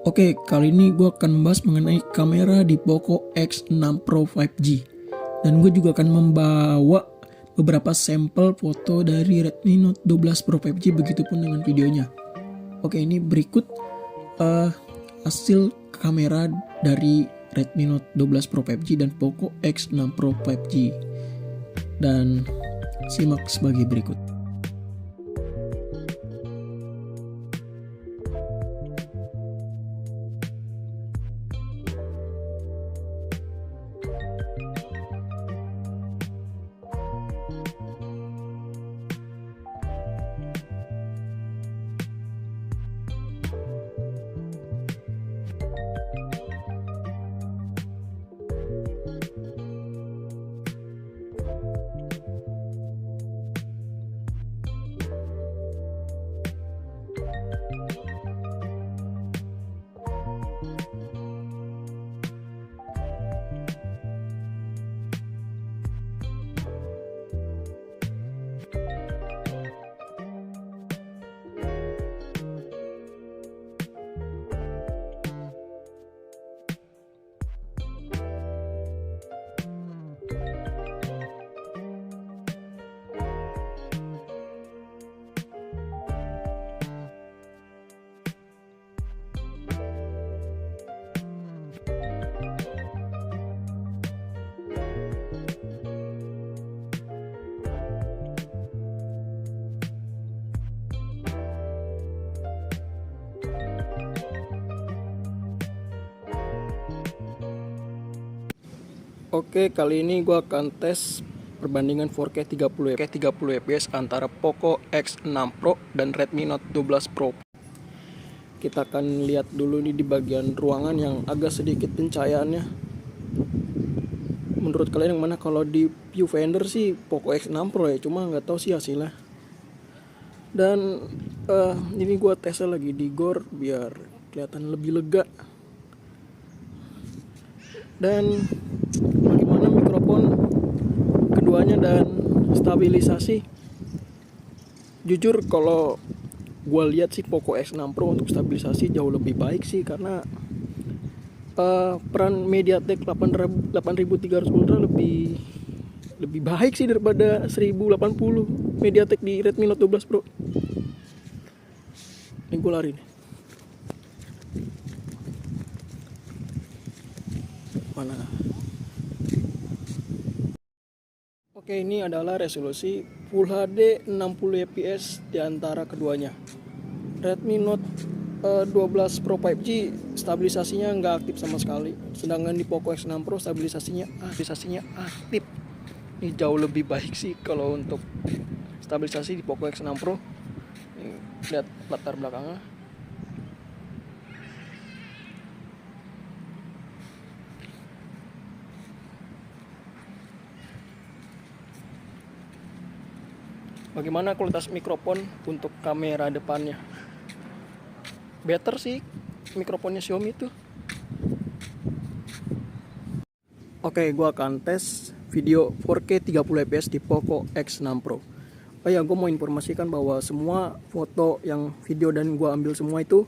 Oke, kali ini gue akan membahas mengenai kamera di Poco X6 Pro 5G. Dan gue juga akan membawa beberapa sampel foto dari Redmi Note 12 Pro 5G, begitupun dengan videonya. Oke, ini berikut hasil kamera dari Redmi Note 12 Pro 5G dan Poco X6 Pro 5G. Dan simak sebagai berikut. Oke, kali ini gue akan tes perbandingan 4K 30 fps antara Poco X6 Pro dan Redmi Note 12 Pro. Kita akan lihat dulu nih di bagian ruangan yang agak sedikit pencahayaannya. Menurut kalian yang mana? Kalau di viewfinder sih Poco X6 Pro ya, cuma nggak tahu sih hasilnya. Dan ini gue tesnya lagi di GOR biar kelihatan lebih lega. Dan bagaimana mikrofon keduanya dan stabilisasi. Jujur kalau gue lihat sih Poco X6 Pro untuk stabilisasi jauh lebih baik sih, karena peran MediaTek 8300 Ultra lebih baik sih daripada 1080 MediaTek di Redmi Note 12 Pro. Ini gue lari nih. Mana? Oke, ini adalah resolusi Full HD 60 fps di antara keduanya. Redmi Note 12 Pro 5G stabilisasinya nggak aktif sama sekali, sedangkan di Poco X6 Pro stabilisasinya aktif. Ini jauh lebih baik sih kalau untuk stabilisasi di Poco X6 Pro. Nih, lihat latar belakangnya. Bagaimana kualitas mikrofon untuk kamera depannya? Better sih mikrofonnya Xiaomi itu. Oke, gue akan tes video 4K 30 fps di Poco X6 Pro. Oh ya, gue mau informasikan bahwa semua foto yang video dan gue ambil semua itu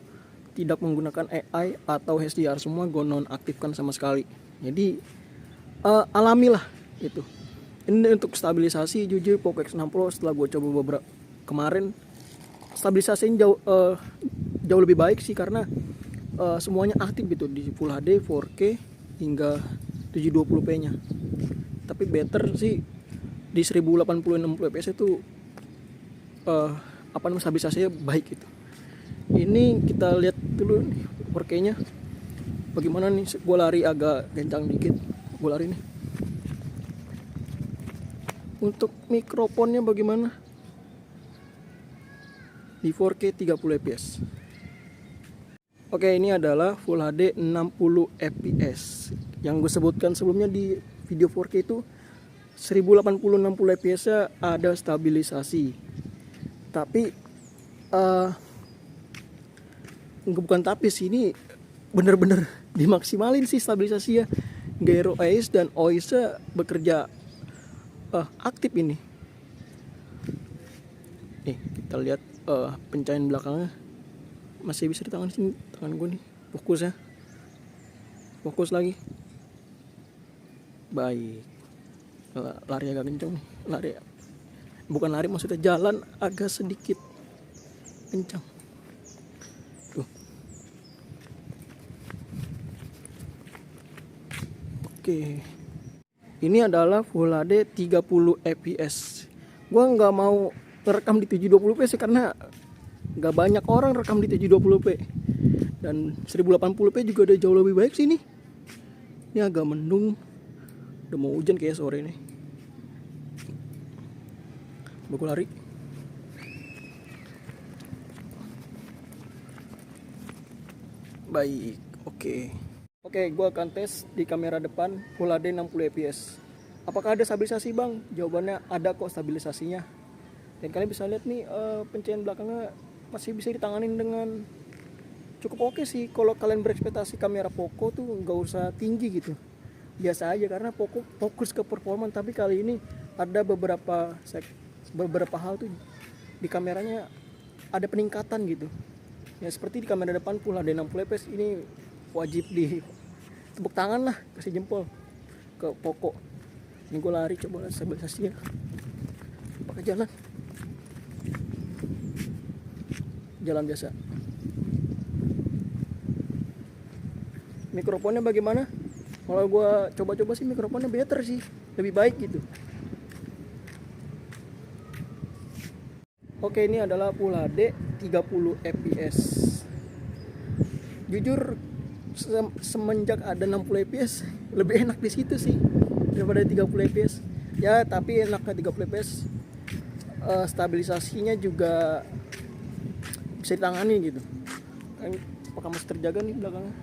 tidak menggunakan AI atau HDR, semua gue nonaktifkan sama sekali. Jadi alami lah itu. Ini untuk stabilisasi, jujur Poco X6 Pro setelah gue coba beberapa kemarin, stabilisasinya jauh lebih baik sih, karena semuanya aktif gitu di Full HD, 4K hingga 720p nya. Tapi better sih di 1080 60 fps itu stabilisasinya baik gitu. Ini kita lihat dulu nih 4K nya bagaimana nih. Gue lari agak kencang dikit, gue lari nih. Untuk mikrofonnya bagaimana? Di 4K 30 fps. Oke, ini adalah Full HD 60 fps. Yang gue sebutkan sebelumnya di video 4K itu 1080 60 fps ada stabilisasi. Tapi bukan tapi sih, ini bener-bener dimaksimalin sih stabilisasinya. Gyro Eyes dan OIS bekerja aktif ini. Nih kita lihat pencahayaan belakangnya masih bisa di tangan sini, tangan gue nih. Fokus ya. Fokus lagi. Baik. Lari agak kencang nih. Lari. Bukan lari, maksudnya jalan agak sedikit kencang. Tuh. Oke. Ini adalah Full HD 30 fps. Gua nggak mau rekam di 720p sih, karena nggak banyak orang rekam di 720p. Dan 1080p juga udah jauh lebih baik sih ini. Ini agak mendung. Udah mau hujan kayak sore nih. Bagus lari. Baik, oke. Oke, gue akan tes di kamera depan Full HD 60 fps. Apakah ada stabilisasi bang? Jawabannya ada kok stabilisasinya. Dan kalian bisa lihat nih, pencahayaan belakangnya masih bisa ditanganin dengan cukup oke sih. Kalau kalian berekspektasi kamera Poco tuh nggak usah tinggi gitu, biasa aja, karena Poco fokus ke performa. Tapi kali ini ada beberapa hal tuh di kameranya ada peningkatan gitu. Ya seperti di kamera depan Full HD 60 fps ini wajib di tepuk tangan lah, kasih jempol ke Poco. Ini gue lari, coba stabilisasinya pakai jalan biasa. Mikrofonnya bagaimana? Kalau gue coba-coba sih mikrofonnya better sih, lebih baik gitu. Oke, ini adalah Full HD 30 fps. Jujur semenjak ada 60 fps lebih enak di situ sih daripada 30 fps. Ya, tapi enaknya 30 fps, stabilisasinya juga bisa ditangani gitu. Apakah masih terjaga nih belakangnya?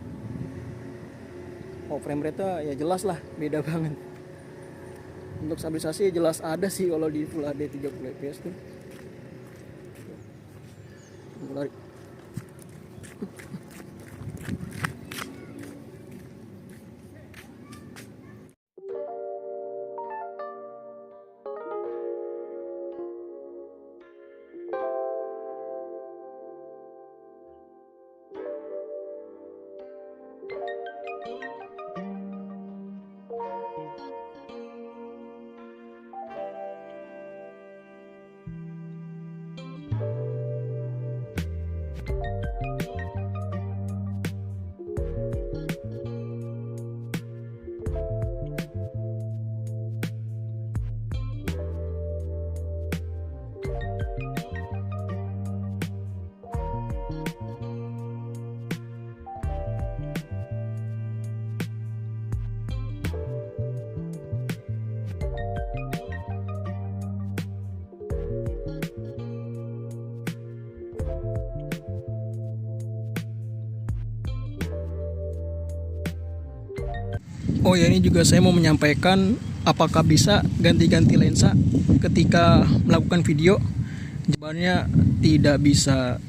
Oh, frame rate-nya ya jelas lah, beda banget. Untuk stabilisasi jelas ada sih kalau di Full HD 30 fps tuh. Lari. Oh ya, ini juga saya mau menyampaikan apakah bisa ganti-ganti lensa ketika melakukan video. Jawabannya tidak bisa.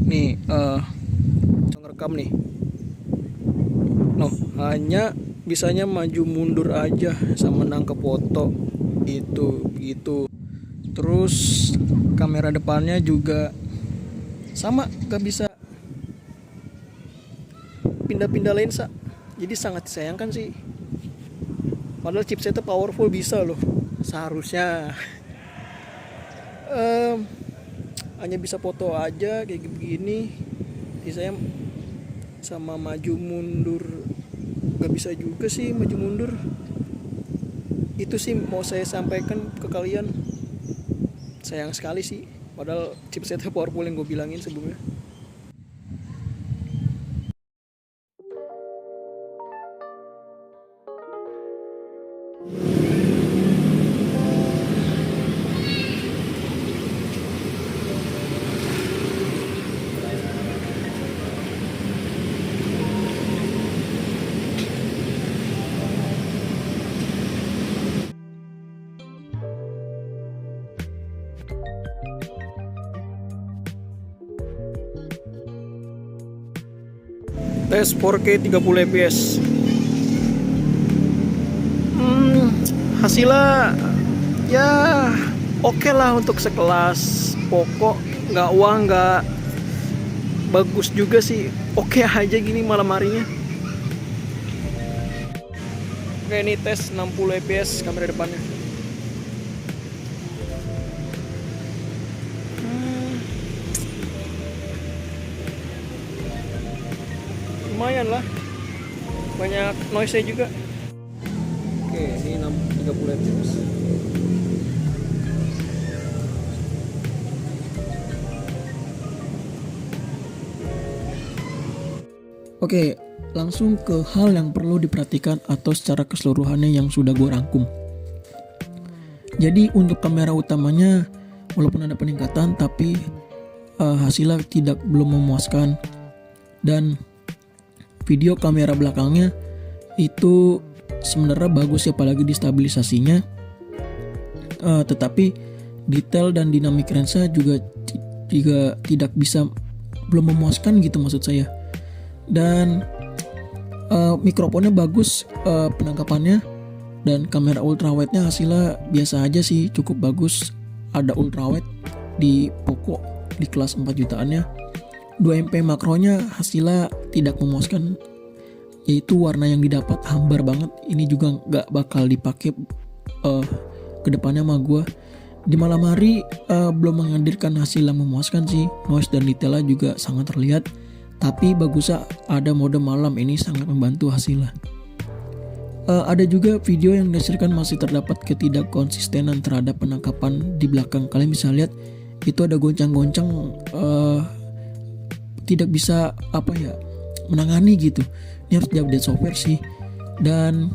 Nih, ngerekam nih. No, hanya bisanya maju mundur aja sama nangkep foto. Itu gitu. Terus kamera depannya juga sama, gak bisa pindah-pindah lensa. Jadi sangat disayangkan sih. Padahal chipsetnya powerful, bisa loh. Seharusnya hanya bisa foto aja kayak begini. Jadi saya sama maju mundur gak bisa juga sih, maju mundur. Itu sih mau saya sampaikan ke kalian. Sayang sekali sih. Padahal chipsetnya powerful yang gue bilangin sebelumnya. Tes 4K 30 fps. Hasilnya ya oke lah untuk sekelas Poco. Nggak bagus juga sih, oke aja gini malam harinya. Oke, ini tes 60 fps kamera depannya. Lumayan lah, banyak noise juga. Oke, ini 30 fps. Oke, langsung ke hal yang perlu diperhatikan atau secara keseluruhannya yang sudah gue rangkum. Jadi untuk kamera utamanya walaupun ada peningkatan tapi hasilnya belum memuaskan. Dan video kamera belakangnya itu sebenarnya bagus ya, apalagi di stabilisasinya. Tetapi detail dan dynamic range-nya juga tidak bisa, belum memuaskan gitu maksud saya. Dan mikrofonnya bagus, penangkapannya, dan kamera ultrawide-nya hasilnya biasa aja sih, cukup bagus. Ada ultrawide di Poco di kelas 4 jutaannya. 2MP makronya hasilnya tidak memuaskan, yaitu warna yang didapat hambar banget. Ini juga nggak bakal dipakai kedepannya sama gue. Di malam hari belum menghadirkan hasil yang memuaskan sih. Noise dan detailnya juga sangat terlihat. Tapi bagusnya ada mode malam, ini sangat membantu hasilnya. Ada juga video yang mendasarkan masih terdapat ketidakkonsistenan terhadap penangkapan di belakang. Kalian bisa lihat itu ada goncang-goncang, tidak bisa menangani gitu. Ini harus di-update software sih. Dan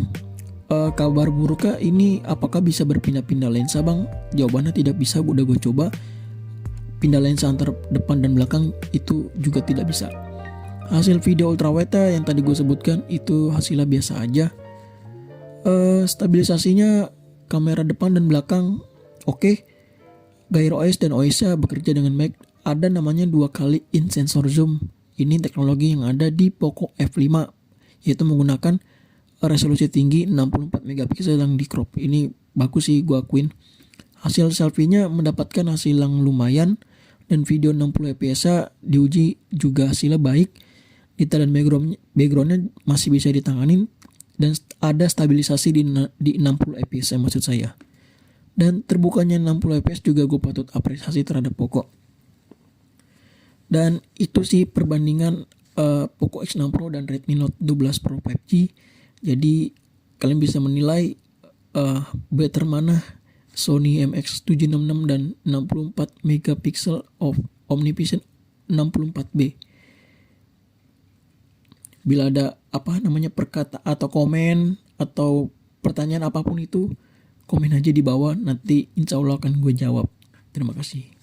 kabar buruknya ini, apakah bisa berpindah-pindah lensa bang? Jawabannya tidak bisa, udah gue coba. Pindah lensa antar depan dan belakang itu juga tidak bisa. Hasil video ultrawide yang tadi gue sebutkan itu hasilnya biasa aja. Stabilisasinya kamera depan dan belakang oke. Gyro OIS dan OIS-nya bekerja dengan baik. Ada namanya 2 kali in sensor zoom. Ini teknologi yang ada di Poco F5, yaitu menggunakan resolusi tinggi 64 megapiksel yang di crop. Ini bagus sih, gue akuin. Hasil selfie-nya mendapatkan hasil yang lumayan, dan video 60 fps diuji juga hasilnya baik. Detail dan backgroundnya masih bisa ditanganin, dan ada stabilisasi di 60 fps maksud saya. Dan terbukanya 60 fps juga gue patut apresiasi terhadap Poco. Dan itu sih perbandingan Poco X6 Pro dan Redmi Note 12 Pro 5G. Jadi kalian bisa menilai better mana, Sony MX766 dan 64 megapiksel of Omnivision 64B. Bila ada perkata atau komen atau pertanyaan apapun itu, komen aja di bawah, nanti insya Allah akan gue jawab. Terima kasih.